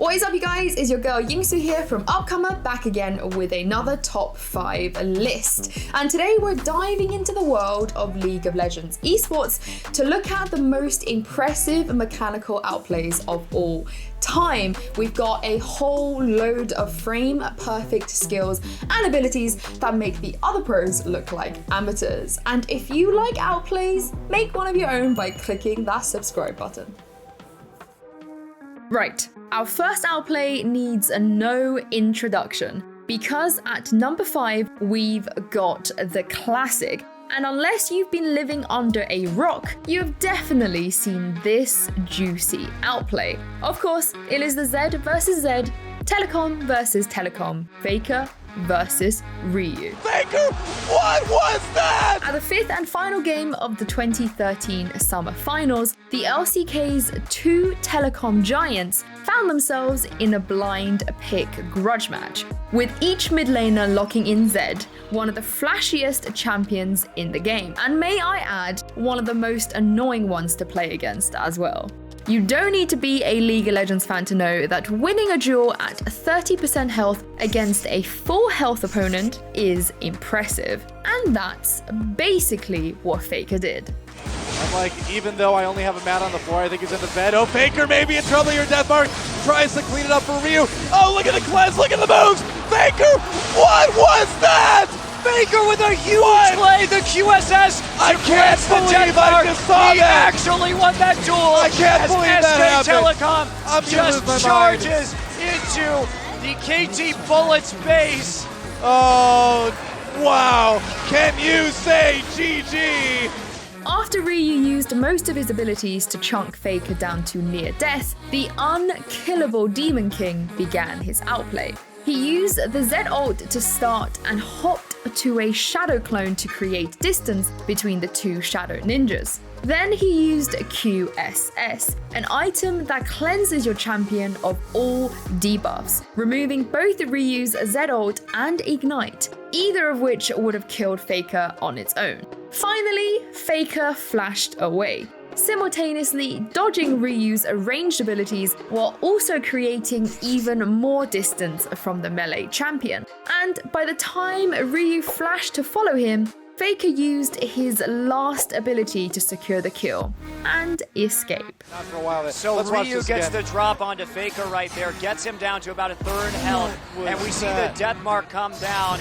What is up, you guys? It's your girl Yinsu here from Upcomer, back again with another top 5 list. And today we're diving into the world of League of Legends esports to look at the most impressive mechanical outplays of all time. We've got a whole load of frame-perfect skills and abilities that make the other pros look like amateurs. And if you like outplays, make one of your own by clicking that subscribe button. Right, our first outplay needs no introduction because at number 5 we've got the classic. And unless you've been living under a rock, you've definitely seen this juicy outplay. Of course, it is the Z versus Z, Telecom versus Telecom, Faker versus Ryu. Faker, what was that? At the 5th and final game of the 2013 Summer Finals, the LCK's 2 Telecom giants found themselves in a blind pick grudge match, with each mid laner locking in Zed, one of the flashiest champions in the game, and may I add, one of the most annoying ones to play against as well. You don't need to be a League of Legends fan to know that winning a duel at 30% health against a full health opponent is impressive. And that's basically what Faker did. I'm like, even though I only have a mat on the floor, I think he's in the bed. Oh, Faker maybe in trouble here. Deathmark tries to clean it up for Ryu. Oh, look at the cleanse, look at the moves. Faker, what was that? Faker with a huge play, the QSS. I can't believe I just saw he that. actually won that duel. I can't believe that happened. Telecom I'm just charges into the KT Bullets base. Oh, wow. Can you say GG? After Ryu used most of his abilities to chunk Faker down to near death, the unkillable Demon King began his outplay. He used the Z ult to start and hopped to a shadow clone to create distance between the 2 shadow ninjas. Then he used QSS, an item that cleanses your champion of all debuffs, removing both Ryu's Z ult and Ignite, either of which would have killed Faker on its own. Finally, Faker flashed away, simultaneously dodging Ryu's ranged abilities while also creating even more distance from the melee champion. And by the time Ryu flashed to follow him, Faker used his last ability to secure the kill and escape. Not for a while. So Ryu gets the drop onto Faker right there, gets him down to about a 3rd health, and we see the death mark come down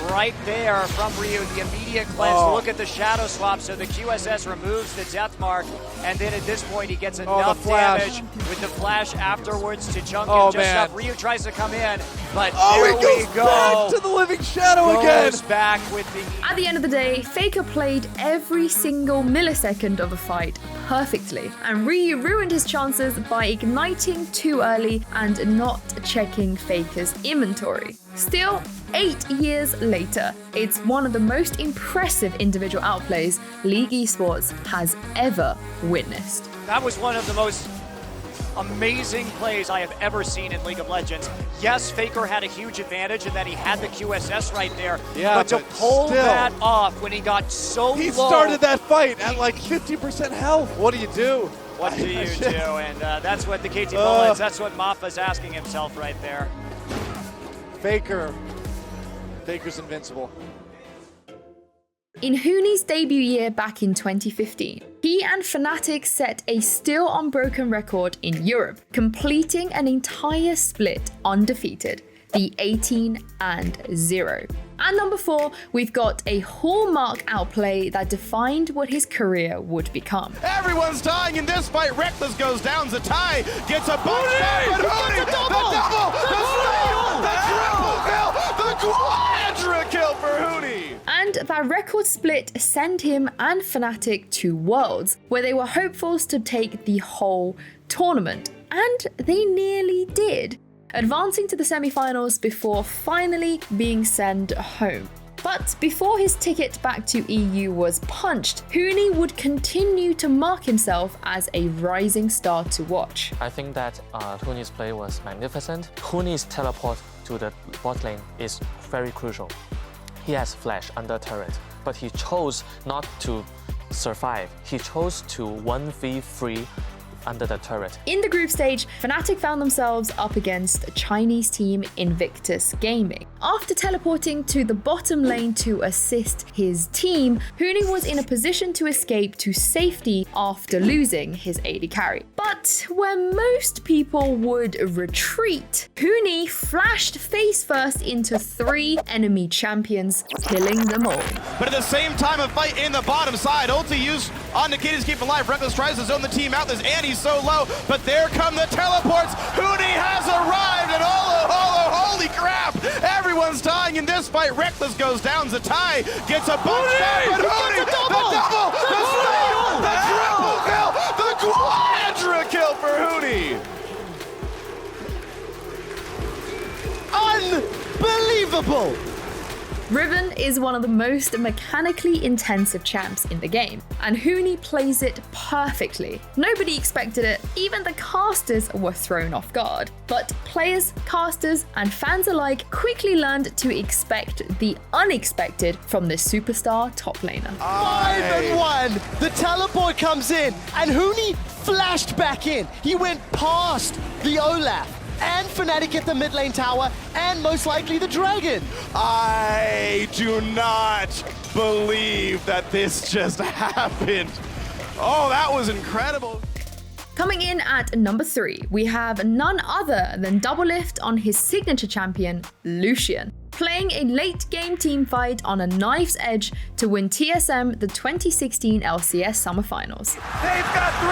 right there from Ryu, the immediate cleanse. Look at the shadow swap, so the QSS removes the death mark, and then at this point he gets enough damage with the flash afterwards to chunk him just up. Ryu tries to come in, but there we go. Back to the living shadow again. Back with the... At the end of the day, Faker played every single millisecond of the fight perfectly, and Ryu ruined his chances by igniting too early and not checking Faker's inventory. Still, 8 years later, it's one of the most impressive individual outplays League Esports has ever witnessed. That was one of the most amazing plays I have ever seen in League of Legends. Yes, Faker had a huge advantage in that he had the QSS right there, but to pull that off when he got so low. He started that fight at like 50% health. What do you do? What do you do? And that's what the KT Bullets, that's what Maffa's asking himself right there. Faker's invincible. In Huni's debut year back in 2015, he and Fnatic set a still unbroken record in Europe, completing an entire split undefeated, the 18-0. At number 4, we've got a hallmark outplay that defined what his career would become. Everyone's dying in this fight. Reckless goes down. Zatai gets a bunch back, but Huni, the double, the quadra kill for Huni. And that record split sent him and Fnatic to Worlds, where they were hopefuls to take the whole tournament. And they nearly did, advancing to the semi-finals before finally being sent home. But before his ticket back to EU was punched, Huni would continue to mark himself as a rising star to watch. I think that Huni's play was magnificent. Huni's teleport to the bot lane is very crucial. He has flash under turret, but he chose not to survive. He chose to 1v3 under the turret. In the group stage, Fnatic found themselves up against Chinese team Invictus Gaming. After teleporting to the bottom lane to assist his team, Huni was in a position to escape to safety after losing his AD carry. But where most people would retreat, Huni flashed face first into 3 enemy champions, killing them all. But at the same time, a fight in the bottom side. Ulti used on Nikita's to keep him alive. Reckless tries to zone the team out. This Annie's so low, but there come the teleports. Huni has arrived, and holy crap! Everyone's dying in this fight. Reckless goes down. Zatai gets a bunch shot, but Huni, the double, the steal, the triple kill, the quadra kill for Huni. Unbelievable! Riven is one of the most mechanically intensive champs in the game, and Huni plays it perfectly. Nobody expected it, even the casters were thrown off guard. But players, casters, and fans alike quickly learned to expect the unexpected from this superstar top laner. 5-1! The teleport comes in, and Huni flashed back in. He went past the Olaf and Fnatic at the mid lane tower, and most likely the dragon. I do not believe that this just happened. Oh, that was incredible. Coming in at number 3, we have none other than Doublelift on his signature champion, Lucian, playing a late game teamfight on a knife's edge to win TSM the 2016 LCS Summer Finals. They've got 3,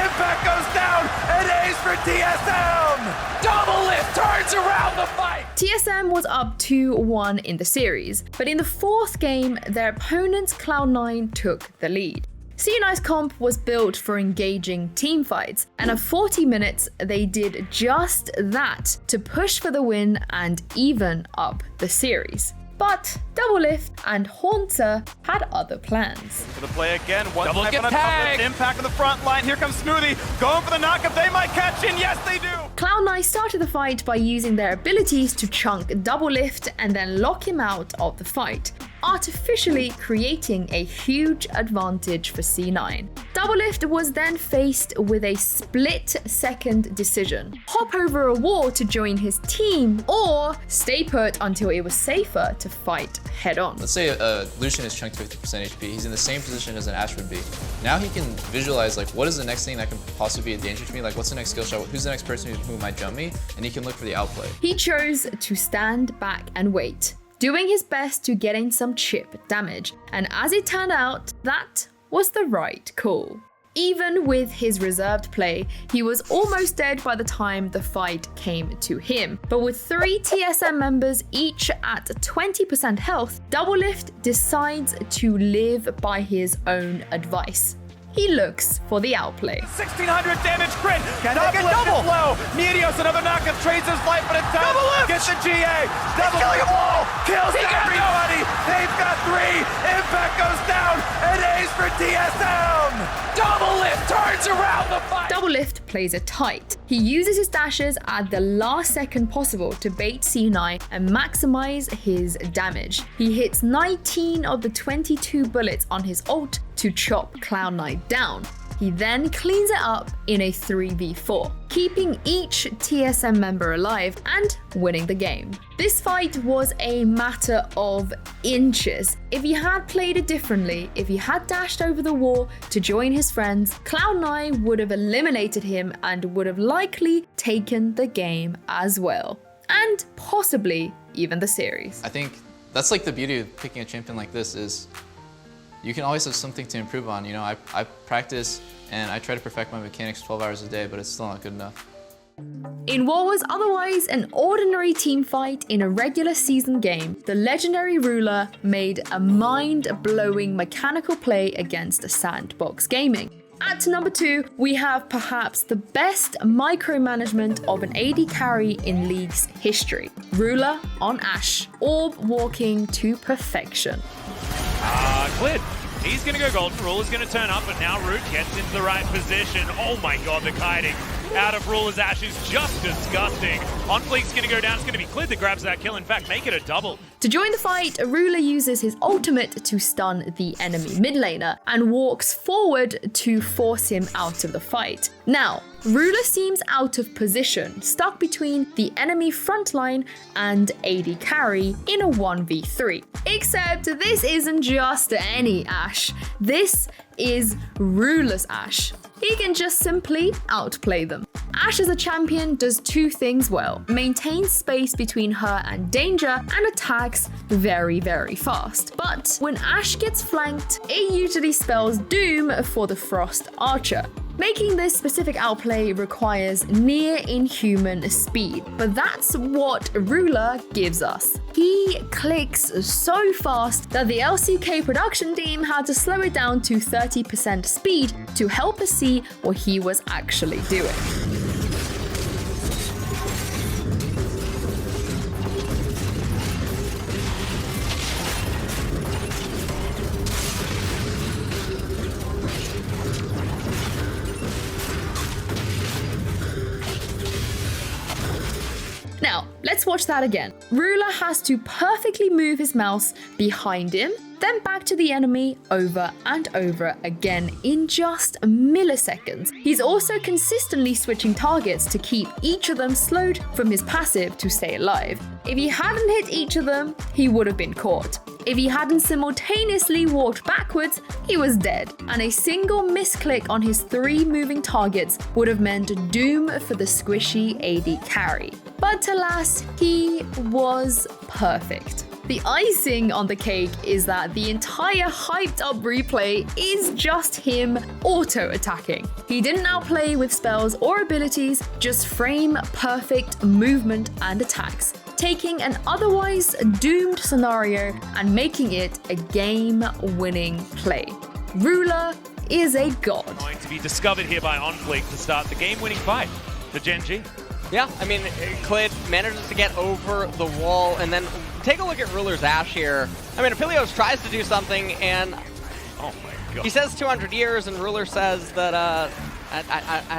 Impact goes down, and Ace for TSM! Doublelift turns around the fight! TSM was up 2-1 in the series, but in the 4th game, their opponents Cloud9 took the lead. C&I's comp was built for engaging teamfights, and at 40 minutes, they did just that to push for the win and even up the series. But Doublelift and Haunter had other plans. For the play again, one Double time get on tagged. Impact on the front line. Here comes Smoothie, going for the knockup. They might catch in. Yes, they do. Cloud9 started the fight by using their abilities to chunk Doublelift and then lock him out of the fight, artificially creating a huge advantage for C9. Doublelift was then faced with a split-second decision: hop over a wall to join his team, or stay put until it was safer to fight head-on. Let's say Lucian is chunked 50% HP. He's in the same position as an Ashe would be. Now he can visualize, like, what is the next thing that can possibly be a danger to me? Like, what's the next skill shot? Who's the next person who might jump me? And he can look for the outplay. He chose to stand back and wait, doing his best to get in some chip damage, and as it turned out, that was the right call. Even with his reserved play, he was almost dead by the time the fight came to him. But with 3 TSM members each at 20% health, Doublelift decides to live by his own advice. He looks for the outplay. 1600 damage crit. Can they get double? Low. Meteos, another knockup, trades his life, but it's down. Gets the GA. Double killing them all. Kills everybody. They've got 3. Impact goes down. And Ace for TSM. Doublelift turns around the fight. Doublelift plays it tight. He uses his dashes at the last second possible to bait C9 and maximize his damage. He hits 19 of the 22 bullets on his ult to chop Cloud9 down. He then cleans it up in a 3v4, keeping each TSM member alive and winning the game. This fight was a matter of inches. If he had played it differently, if he had dashed over the wall to join his friends, Cloud9 would have eliminated him and would have likely taken the game as well. And possibly even the series. I think that's like the beauty of picking a champion like this is you can always have something to improve on. You know, I practice and I try to perfect my mechanics 12 hours a day, but it's still not good enough. In what was otherwise an ordinary team fight in a regular season game, the legendary ruler made a mind-blowing mechanical play against Sandbox Gaming. At number 2, we have perhaps the best micromanagement of an AD carry in League's history. Ruler on Ashe, orb walking to perfection. Cleared. He's going to go gold. Ruler's going to turn up, but now Root gets into the right position. Oh my god, the kiting. out of Ruler's Ashe is just disgusting. Outplays going to go down. It's going to be Clid that grabs that kill. In fact, make it a double. To join the fight, Ruler uses his ultimate to stun the enemy mid laner and walks forward to force him out of the fight. Now, Ruler seems out of position, stuck between the enemy frontline and AD carry in a 1v3. Except this isn't just any Ashe, this is Ruler's Ashe. He can just simply outplay them. Ashe as a champion does two things well: maintains space between her and danger and attacks very, very fast. But when Ashe gets flanked, it usually spells doom for the Frost Archer. Making this specific outplay requires near inhuman speed, but that's what Ruler gives us. He clicks so fast that the LCK production team had to slow it down to 30% speed to help us see what he was actually doing. Now, let's watch that again. Ruler has to perfectly move his mouse behind him, then back to the enemy over and over again in just milliseconds. He's also consistently switching targets to keep each of them slowed from his passive to stay alive. If he hadn't hit each of them, he would have been caught. If he hadn't simultaneously walked backwards, he was dead, and a single misclick on his 3 moving targets would have meant doom for the squishy AD carry. But alas, he was perfect. The icing on the cake is that the entire hyped up replay is just him auto-attacking. He didn't outplay with spells or abilities, just frame perfect movement and attacks, taking an otherwise doomed scenario and making it a game-winning play. Ruler is a god. Going to be discovered here by Outplays to start the game-winning fight for Gen G. Yeah, I mean, Clid manages to get over the wall, and then take a look at Ruler's Ashe here. I mean, Aphelios tries to do something, and oh my God. He says 200 years, and Ruler says that, I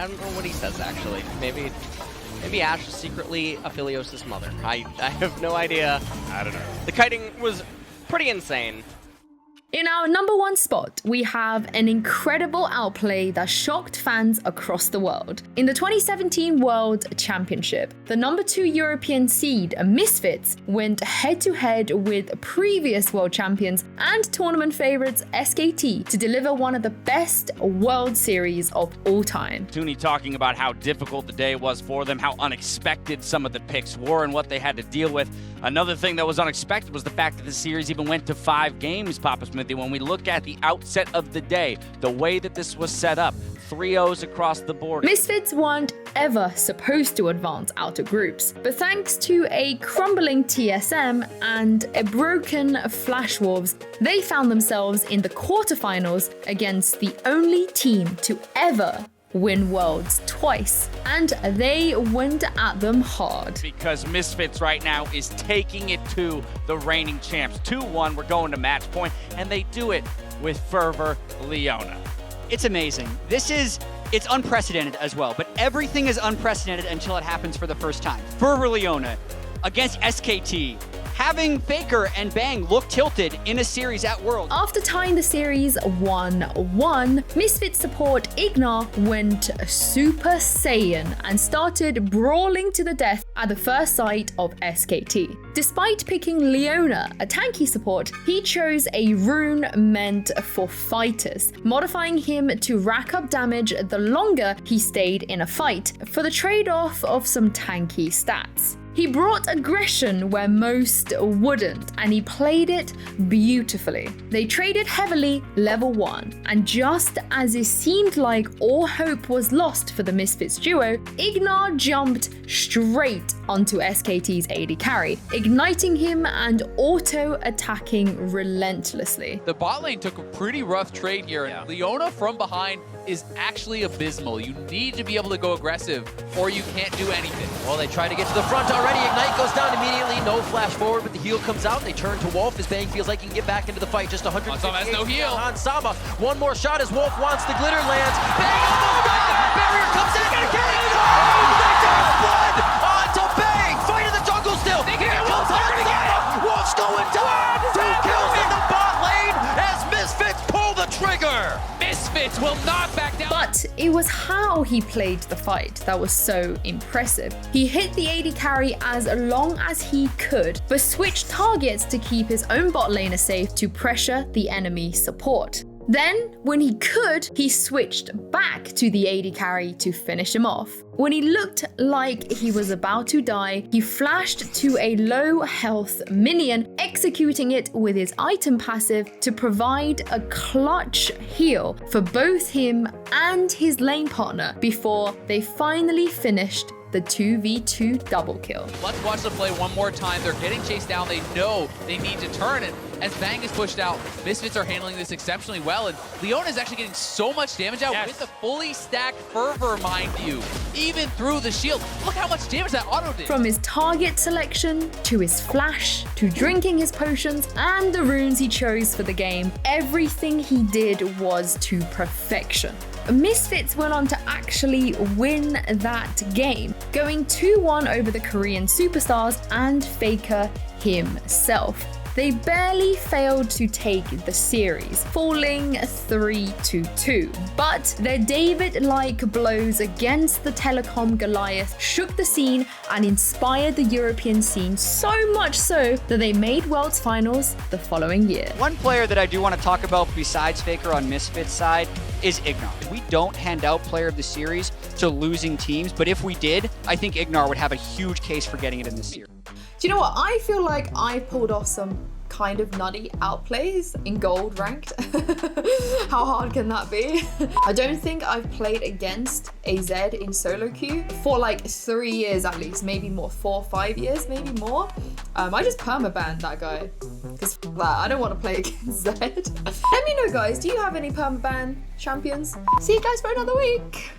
don't know what he says, actually. Maybe Ashe is secretly Aphelios' mother. I have no idea. I don't know. The kiting was pretty insane. In our number 1 spot, we have an incredible outplay that shocked fans across the world. In the 2017 World Championship, the number 2 European seed, Misfits, went head-to-head with previous world champions and tournament favorites SKT to deliver one of the best World Series of all time. Huni talking about how difficult the day was for them, how unexpected some of the picks were and what they had to deal with. Another thing that was unexpected was the fact that the series even went to 5 games, Papa Smithy. When we look at the outset of the day, the way that this was set up, 3-0s across the board. Misfits weren't ever supposed to advance out of groups, but thanks to a crumbling TSM and a broken Flash Wolves, they found themselves in the quarterfinals against the only team to ever win Worlds twice, and they went at them hard. Because Misfits right now is taking it to the reigning champs. 2-1, we're going to match point, and they do it with fervor Leona. It's amazing. It's unprecedented as well, but everything is unprecedented until it happens for the first time. Fervor Leona against SKT. Having Faker and Bang look tilted in a series at World. After tying the series 1-1, Misfits support Ignar went Super Saiyan and started brawling to the death at the first sight of SKT. Despite picking Leona, a tanky support, he chose a rune meant for fighters, modifying him to rack up damage the longer he stayed in a fight, for the trade-off of some tanky stats. He brought aggression where most wouldn't, and he played it beautifully. They traded heavily level 1, and just as it seemed like all hope was lost for the Misfits duo, Ignar jumped straight onto SKT's AD carry, igniting him and auto-attacking relentlessly. The bot lane took a pretty rough trade here, and Leona from behind is actually abysmal. You need to be able to go aggressive, or you can't do anything. Well, they try to get to the front already. Ignite goes down immediately. No flash forward, but the heal comes out. They turn to Wolf as Bang feels like he can get back into the fight. Just 150 Hansama has no heal. on Sama. One more shot as Wolf wants the glitter lands. Bang almost got it. Barrier comes in. It was how he played the fight that was so impressive. He hit the AD carry as long as he could, but switched targets to keep his own bot laner safe to pressure the enemy support. Then, when he could, he switched back to the AD carry to finish him off. When he looked like he was about to die, he flashed to a low health minion, executing it with his item passive to provide a clutch heal for both him and his lane partner before they finally finished the 2v2 double kill. Let's watch the play one more time. They're getting chased down. They know they need to turn it. As Bang is pushed out, Misfits are handling this exceptionally well, and Leona is actually getting so much damage out with the fully stacked Fervor, mind you, even through the shield. Look how much damage that auto did. From his target selection, to his flash, to drinking his potions, and the runes he chose for the game, everything he did was to perfection. Misfits went on to actually win that game, going 2-1 over the Korean superstars and Faker himself. They barely failed to take the series, falling 3-2, but their David-like blows against the Telecom Goliath shook the scene and inspired the European scene so much so that they made Worlds Finals the following year. One player that I do want to talk about besides Faker on Misfits' side is Ignar. We don't hand out player of the series to losing teams, but if we did, I think Ignar would have a huge case for getting it in this series. Do you know what? I feel like I pulled off some kind of nutty outplays in gold ranked. How hard can that be? I don't think I've played against AZ in solo queue for like 3 years at least, maybe more, 4 or 5 years, maybe more. I just permabanned that guy because I don't want to play against Zed. Let me know, guys, do you have any permaban champions? See you guys for another week.